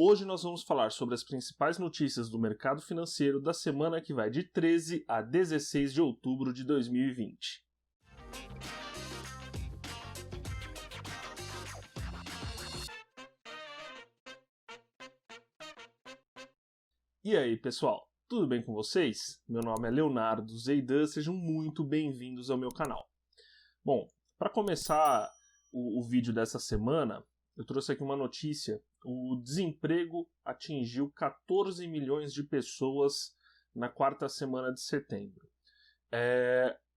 Hoje nós vamos falar sobre as principais notícias do mercado financeiro da semana que vai de 13 a 16 de outubro de 2020. E aí, pessoal, tudo bem com vocês? Meu nome é Leonardo Zeidan, sejam muito bem-vindos ao meu canal. Bom, para começar o vídeo dessa semana, eu trouxe aqui uma notícia. O desemprego atingiu 14 milhões de pessoas na quarta semana de setembro.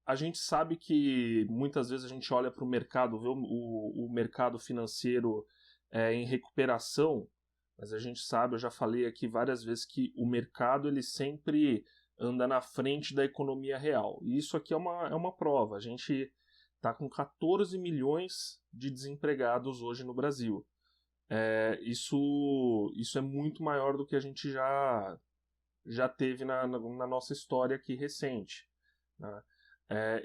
A gente sabe que muitas vezes a gente olha para o mercado, vê o mercado financeiro em recuperação, mas a gente sabe, eu já falei aqui várias vezes, que o mercado ele sempre anda na frente da economia real. E isso aqui é uma prova. A gente está com 14 milhões de desempregados hoje no Brasil. Isso é muito maior do que a gente já teve na nossa história aqui recente, né?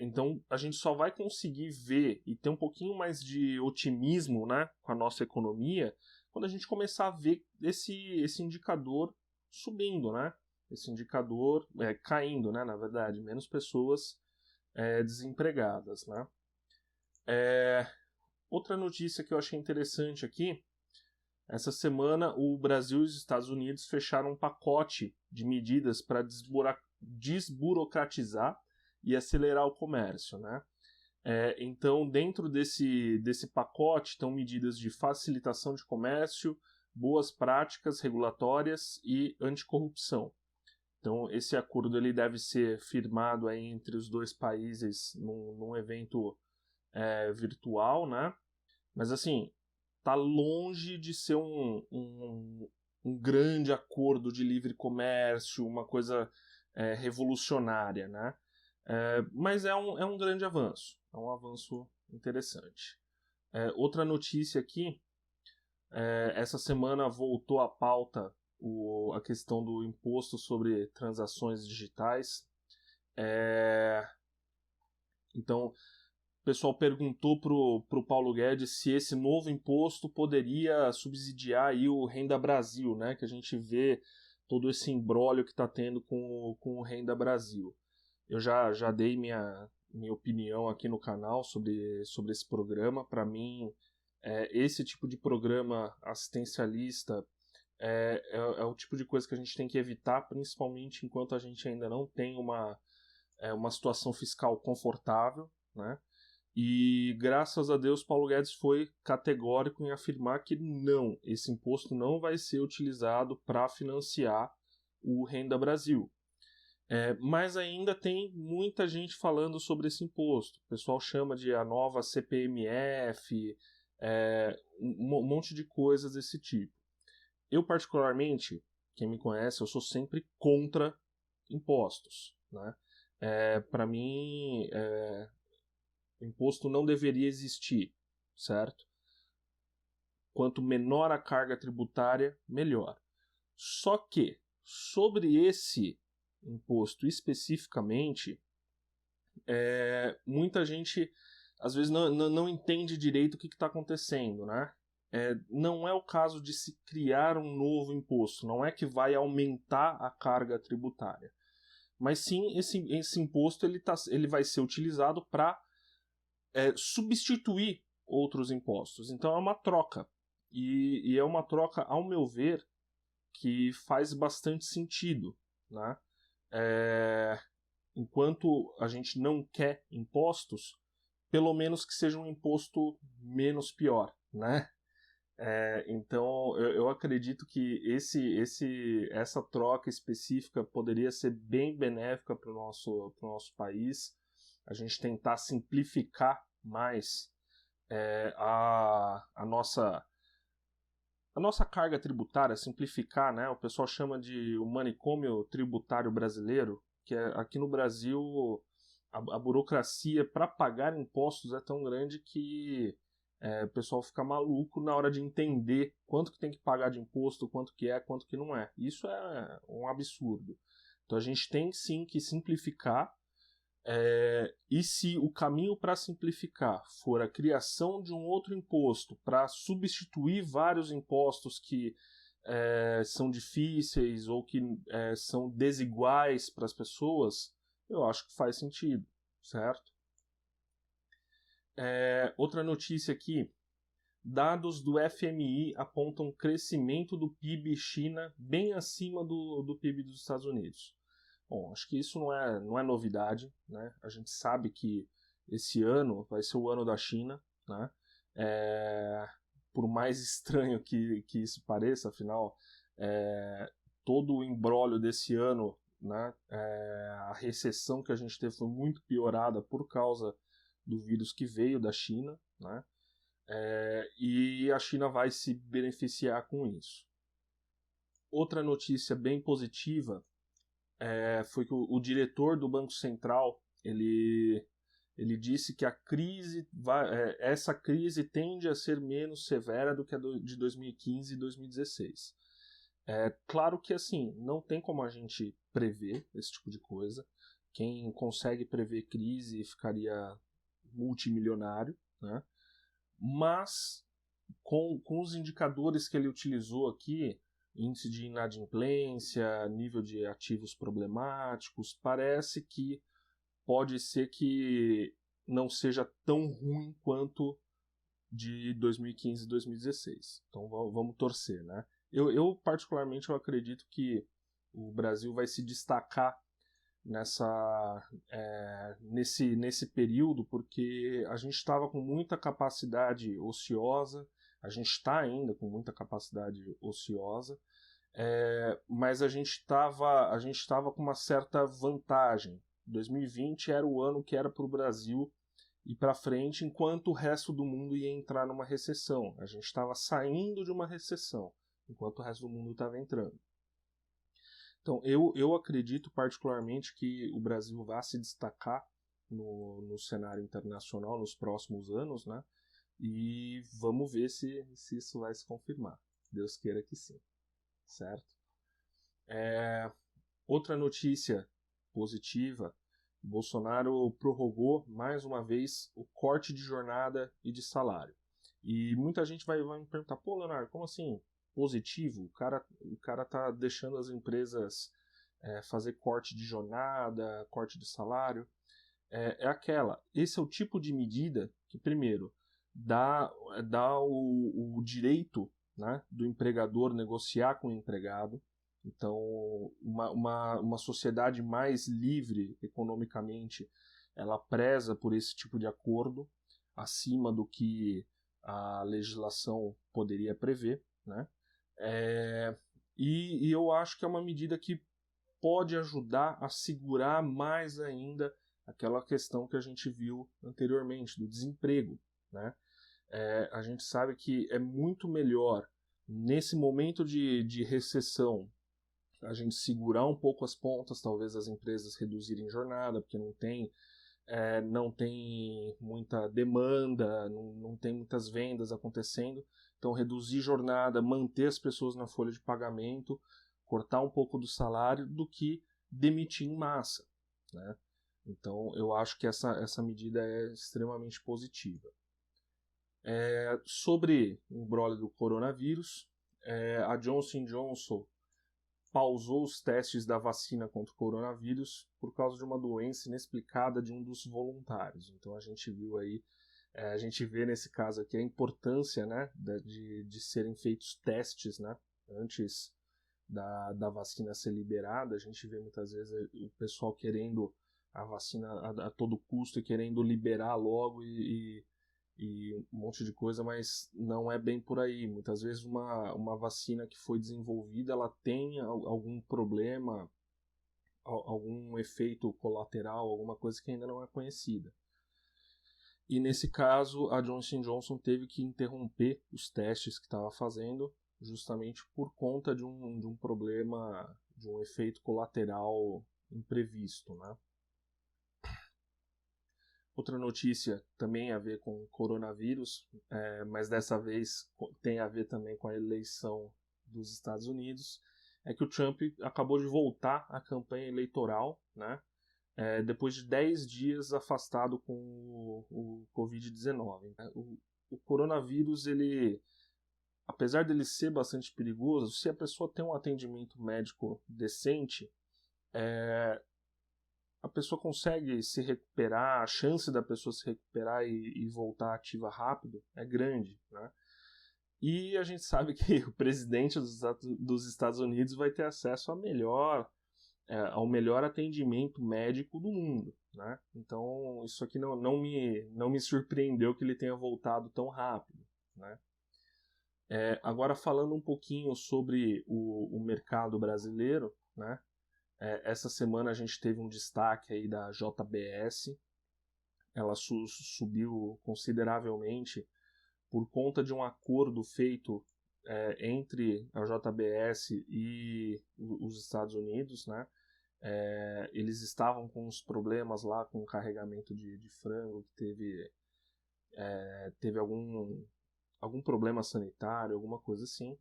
Então a gente só vai conseguir ver e ter um pouquinho mais de otimismo, né, com a nossa economia quando a gente começar a ver esse indicador subindo, né? Esse indicador caindo, né, na verdade, menos pessoas desempregadas, né? Outra notícia que eu achei interessante aqui: essa semana o Brasil e os Estados Unidos fecharam um pacote de medidas para desburocratizar e acelerar o comércio, né? Então, dentro desse pacote estão medidas de facilitação de comércio, boas práticas regulatórias e anticorrupção. Então, esse acordo ele deve ser firmado aí entre os dois países num evento virtual, né? Mas assim, tá longe de ser um grande acordo de livre comércio, uma coisa revolucionária, né? Mas é um grande avanço, é um avanço interessante. Outra notícia aqui, essa semana voltou à pauta a questão do imposto sobre transações digitais. Então, o pessoal perguntou pro Paulo Guedes se esse novo imposto poderia subsidiar aí o Renda Brasil, né? Que a gente vê todo esse imbróglio que está tendo com o Renda Brasil. Eu já dei minha opinião aqui no canal sobre esse programa. Para mim, esse tipo de programa assistencialista é o tipo de coisa que a gente tem que evitar, principalmente enquanto a gente ainda não tem uma situação fiscal confortável, né? E graças a Deus Paulo Guedes foi categórico em afirmar que não, esse imposto não vai ser utilizado para financiar o Renda Brasil. Mas ainda tem muita gente falando sobre esse imposto. O pessoal chama de a nova CPMF, um monte de coisas desse tipo. Eu particularmente, quem me conhece, eu sou sempre contra impostos, né? Para mim, imposto não deveria existir, certo? Quanto menor a carga tributária, melhor. Só que, sobre esse imposto especificamente, muita gente às vezes não entende direito o que está acontecendo, né? Não é o caso de se criar um novo imposto, não é que vai aumentar a carga tributária, mas sim esse imposto ele vai ser utilizado para substituir outros impostos. Então é uma troca. E é uma troca, ao meu ver, que faz bastante sentido, né? Enquanto a gente não quer impostos, pelo menos que seja um imposto menos pior, né? Então eu acredito que essa troca específica poderia ser bem benéfica para o nosso país. A gente tentar simplificar mais a nossa carga tributária, simplificar, né? O pessoal chama de o manicômio tributário brasileiro, que aqui no Brasil a burocracia para pagar impostos é tão grande que o pessoal fica maluco na hora de entender quanto que tem que pagar de imposto, quanto que não é. Isso é um absurdo. Então a gente tem sim que simplificar. E se o caminho para simplificar for a criação de um outro imposto para substituir vários impostos que são difíceis ou que são desiguais para as pessoas, eu acho que faz sentido, certo? Outra notícia aqui, dados do FMI apontam crescimento do PIB China bem acima do PIB dos Estados Unidos. Bom, acho que isso não é novidade, né? A gente sabe que esse ano vai ser o ano da China, né? Por mais estranho que isso pareça, afinal, todo o imbróglio desse ano, né? A recessão que a gente teve foi muito piorada por causa do vírus que veio da China, né? E a China vai se beneficiar com isso. Outra notícia bem positiva foi que o diretor do Banco Central ele disse que essa crise tende a ser menos severa do que a de 2015 e 2016. Claro que assim, não tem como a gente prever esse tipo de coisa. Quem consegue prever crise ficaria multimilionário, né? Mas com os indicadores que ele utilizou aqui, índice de inadimplência, nível de ativos problemáticos, parece que pode ser que não seja tão ruim quanto de 2015 e 2016. Então vamos torcer, né? Eu particularmente eu acredito que o Brasil vai se destacar nesse período, porque a gente estava com muita capacidade ociosa, a gente está ainda com muita capacidade ociosa, mas a gente estava com uma certa vantagem. 2020 era o ano que era para o Brasil ir para frente, enquanto o resto do mundo ia entrar numa recessão. A gente estava saindo de uma recessão, enquanto o resto do mundo estava entrando. Então, eu acredito particularmente que o Brasil vai se destacar no cenário internacional nos próximos anos, né? E vamos ver se isso vai se confirmar. Deus queira que sim, certo? Outra notícia positiva, Bolsonaro prorrogou mais uma vez o corte de jornada e de salário. E muita gente vai me perguntar, pô, Leonardo, como assim? Positivo? O cara tá deixando as empresas fazer corte de jornada, corte de salário. Esse é o tipo de medida que, primeiro, dá o direito, né, do empregador negociar com o empregado. Então, uma sociedade mais livre economicamente, ela preza por esse tipo de acordo, acima do que a legislação poderia prever, né? E eu acho que é uma medida que pode ajudar a segurar mais ainda aquela questão que a gente viu anteriormente, do desemprego, né? A gente sabe que é muito melhor, nesse momento de recessão, a gente segurar um pouco as pontas, talvez as empresas reduzirem jornada, porque não tem muita demanda, não tem muitas vendas acontecendo. Então, reduzir jornada, manter as pessoas na folha de pagamento, cortar um pouco do salário, do que demitir em massa, né? Então, eu acho que essa medida é extremamente positiva. Sobre o imbróglio do coronavírus, a Johnson & Johnson pausou os testes da vacina contra o coronavírus por causa de uma doença inexplicada de um dos voluntários. Então a gente viu aí, a gente vê nesse caso aqui a importância, né, de serem feitos testes, né, antes da vacina ser liberada. A gente vê muitas vezes o pessoal querendo a vacina a todo custo e querendo liberar logo e um monte de coisa, mas não é bem por aí. Muitas vezes uma vacina que foi desenvolvida, ela tem algum problema, algum efeito colateral, alguma coisa que ainda não é conhecida. E nesse caso, a Johnson & Johnson teve que interromper os testes que estava fazendo, justamente por conta de um problema, de um efeito colateral imprevisto, né? Outra notícia também a ver com coronavírus, mas dessa vez tem a ver também com a eleição dos Estados Unidos, é que o Trump acabou de voltar à campanha eleitoral, né, depois de 10 dias afastado com o Covid-19. O coronavírus, ele apesar dele ser bastante perigoso, se a pessoa tem um atendimento médico decente, a pessoa consegue se recuperar, a chance da pessoa se recuperar e voltar ativa rápido é grande, né? E a gente sabe que o presidente dos Estados Unidos vai ter acesso ao melhor atendimento médico do mundo, né? Então isso aqui não me surpreendeu que ele tenha voltado tão rápido, né? Agora falando um pouquinho sobre o mercado brasileiro, né? Essa semana a gente teve um destaque aí da JBS, ela subiu consideravelmente por conta de um acordo feito entre a JBS e os Estados Unidos, né? Eles estavam com uns problemas lá com o carregamento de frango, que teve algum problema sanitário, alguma coisa assim,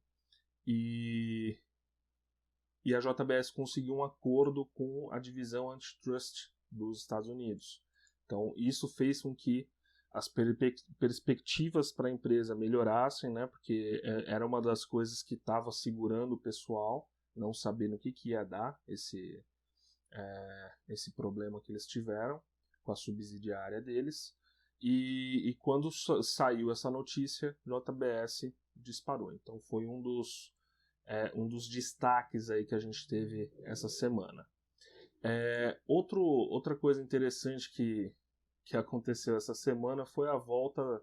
e a JBS conseguiu um acordo com a divisão antitrust dos Estados Unidos. Então isso fez com que as perspectivas para a empresa melhorassem, né? Porque era uma das coisas que estava segurando o pessoal, não sabendo o que ia dar esse problema que eles tiveram com a subsidiária deles. E quando saiu essa notícia, JBS disparou. Então foi um dos destaques aí que a gente teve essa semana. Outra coisa interessante que aconteceu essa semana foi a volta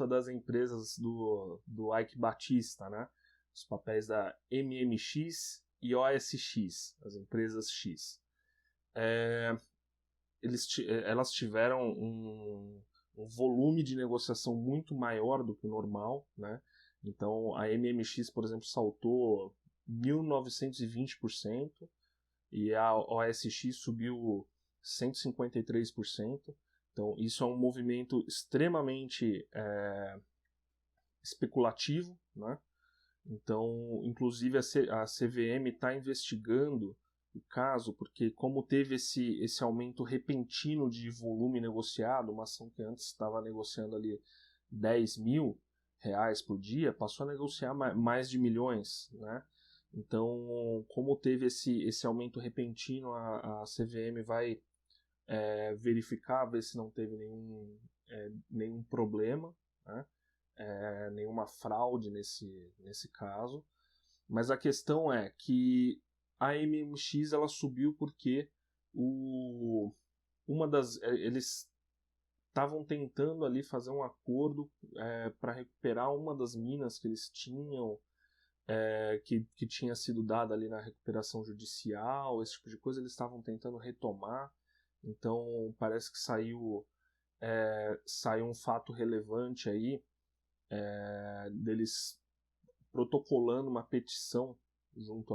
das empresas do Ike Batista, né? Os papéis da MMX e OSX, as empresas X. Elas tiveram um volume de negociação muito maior do que o normal, né? Então a MMX, por exemplo, saltou 1920% e a OSX subiu 153%. Então isso é um movimento extremamente especulativo, né? Então, inclusive a CVM está investigando o caso, porque como teve esse aumento repentino de volume negociado, uma ação que antes estava negociando ali 10 mil reais por dia, passou a negociar mais de milhões, né? Então, como teve esse aumento repentino, a CVM vai verificar, ver se não teve nenhum problema, né? Nenhuma fraude nesse caso. Mas a questão é que a MMX ela subiu porque eles estavam tentando ali fazer um acordo para recuperar uma das minas que eles tinham, que tinha sido dada ali na recuperação judicial, esse tipo de coisa, eles estavam tentando retomar. Então parece que saiu um fato relevante aí, deles protocolando uma petição junto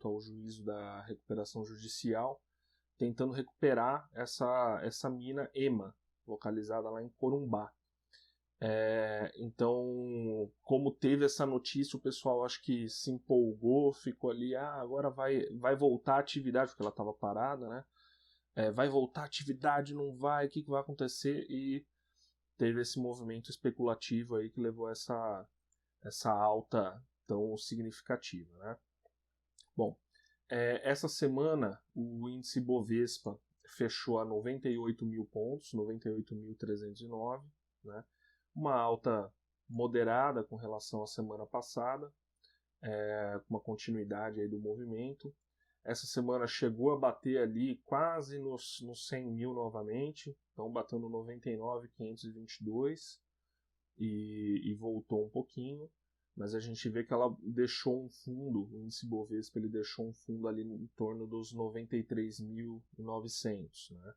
ao juízo da recuperação judicial, tentando recuperar essa mina EMA, localizada lá em Corumbá. Então, como teve essa notícia, o pessoal acho que se empolgou, ficou ali, agora vai voltar a atividade, porque ela estava parada, né? Vai voltar a atividade, não vai, o que vai acontecer? E teve esse movimento especulativo aí que levou a essa alta tão significativa, né? Bom, essa semana o índice Bovespa fechou a 98 mil pontos, 98.309, né? Uma alta moderada com relação à semana passada, com uma continuidade aí do movimento. Essa semana chegou a bater ali quase nos 100 mil novamente, então batendo 99.522 e voltou um pouquinho, mas a gente vê que ela deixou um fundo, o índice Bovespa ele deixou um fundo ali em torno dos 93.900, né?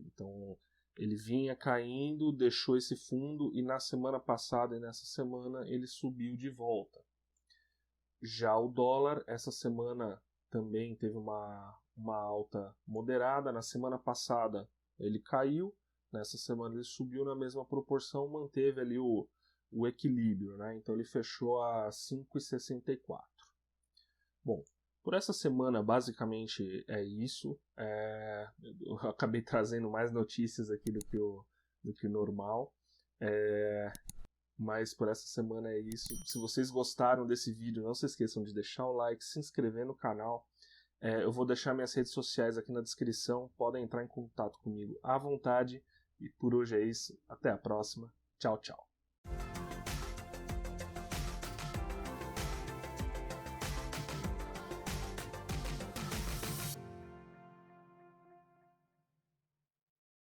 Então ele vinha caindo, deixou esse fundo e na semana passada e nessa semana ele subiu de volta. Já o dólar, essa semana também teve uma alta moderada. Na semana passada ele caiu, nessa semana ele subiu na mesma proporção, manteve ali o equilíbrio, né? Então ele fechou a 5,64. Bom, por essa semana basicamente é isso. Eu acabei trazendo mais notícias aqui do que o normal. Mas por essa semana é isso. Se vocês gostaram desse vídeo, não se esqueçam de deixar o like, se inscrever no canal. Eu vou deixar minhas redes sociais aqui na descrição. Podem entrar em contato comigo à vontade. E por hoje é isso. Até a próxima. Tchau, tchau.